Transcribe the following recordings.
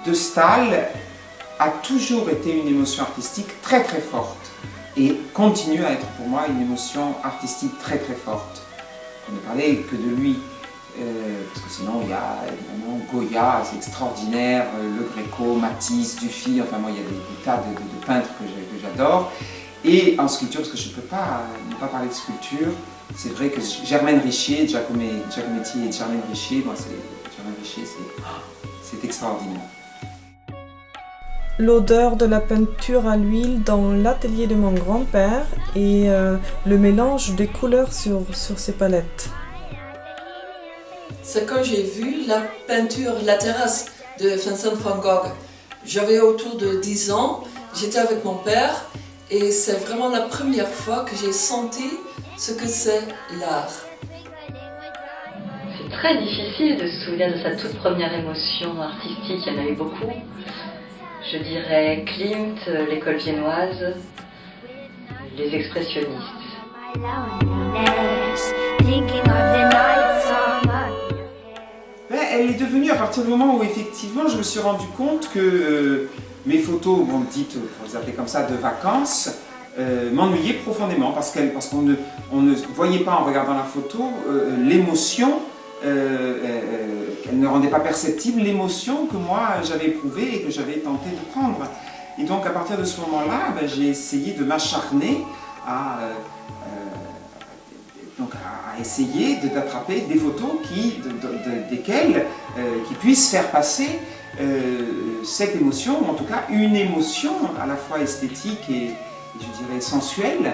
de Staël a toujours été une émotion artistique très très forte et continue à être pour moi une émotion artistique très très forte. On ne parlait que de lui, parce que sinon il y a évidemment Goya, c'est extraordinaire, Le Greco, Matisse, Dufy, enfin moi il y a des tas de peintres que j'adore. Et en sculpture, parce que je ne peux pas ne pas parler de sculpture, c'est vrai que Germaine Richier, Giacometti et Germaine Richier, c'est extraordinaire. L'odeur de la peinture à l'huile dans l'atelier de mon grand-père et le mélange des couleurs sur ces palettes. C'est quand j'ai vu la peinture, la terrasse de Vincent van Gogh. J'avais autour de 10 ans, j'étais avec mon père et c'est vraiment la première fois que j'ai senti ce que c'est l'art. C'est très difficile de se souvenir de sa toute première émotion artistique, il y en a eu beaucoup. Je dirais Klimt, l'école viennoise, les expressionnistes. Elle est devenue, à partir du moment où effectivement je me suis rendu compte que mes photos, bon, dites, pour les appeler comme ça, de vacances, m'ennuyaient profondément parce qu'on ne voyait pas en regardant la photo l'émotion, elle ne rendait pas perceptible l'émotion que moi j'avais éprouvée et que j'avais tenté de prendre. Et donc à partir de ce moment-là, j'ai essayé de m'acharner à essayer d'attraper des photos desquelles qui puissent faire passer cette émotion, ou en tout cas une émotion à la fois esthétique et je dirais sensuelle.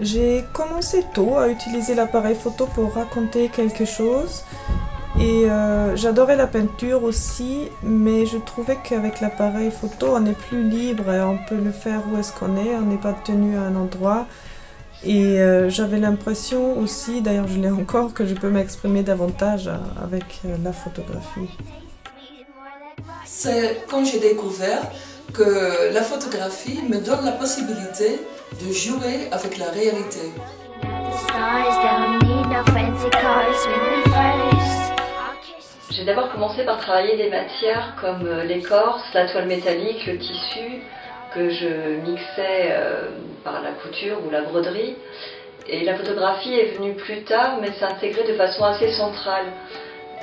J'ai commencé tôt à utiliser l'appareil photo pour raconter quelque chose et j'adorais la peinture aussi, mais je trouvais qu'avec l'appareil photo on est plus libre et on peut le faire où est-ce qu'on est, on n'est pas tenu à un endroit. Et j'avais l'impression aussi, d'ailleurs je l'ai encore, que je peux m'exprimer davantage avec la photographie. C'est quand j'ai découvert que la photographie me donne la possibilité de jouer avec la réalité. J'ai d'abord commencé par travailler des matières comme l'écorce, la toile métallique, le tissu, que je mixais par la couture ou la broderie. Et la photographie est venue plus tard, mais s'est intégrée de façon assez centrale.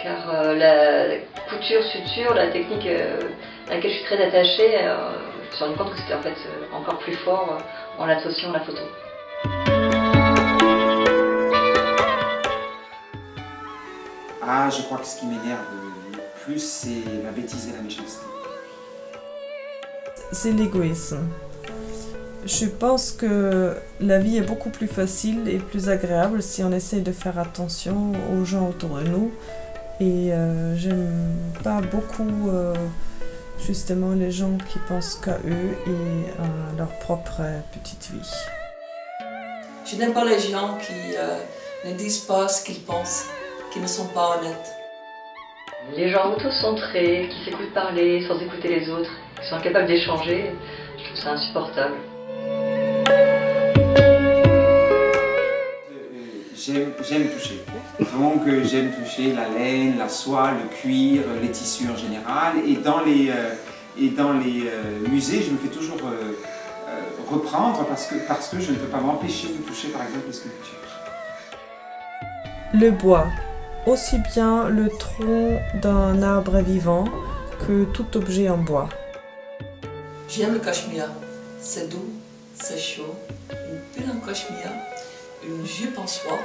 Car la couture-suture, la technique à laquelle je suis très attachée, je me suis rendu compte que c'était en fait encore plus fort en l'associant à la photo. Ah, je crois que ce qui m'énerve le plus, c'est la bêtise et la méchanceté. C'est l'égoïsme. Je pense que la vie est beaucoup plus facile et plus agréable si on essaie de faire attention aux gens autour de nous. Et j'aime pas beaucoup justement les gens qui pensent qu'à eux et à leur propre petite vie. Je n'aime pas les gens qui ne disent pas ce qu'ils pensent, qui ne sont pas honnêtes. Les gens auto-centrés, qui s'écoutent parler sans écouter les autres, qui sont incapables d'échanger, je trouve ça insupportable. J'aime toucher. Donc j'aime toucher la laine, la soie, le cuir, les tissus en général. Et dans les musées, je me fais toujours reprendre parce que je ne peux pas m'empêcher de toucher par exemple les sculptures. Le bois, aussi bien le tronc d'un arbre vivant que tout objet en bois. J'aime le cachemire. C'est doux, c'est chaud. Une pull en cachemire, une jupe en soie.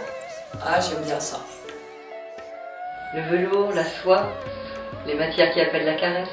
Ah, j'aime bien ça. Le velours, la soie, les matières qui appellent la caresse.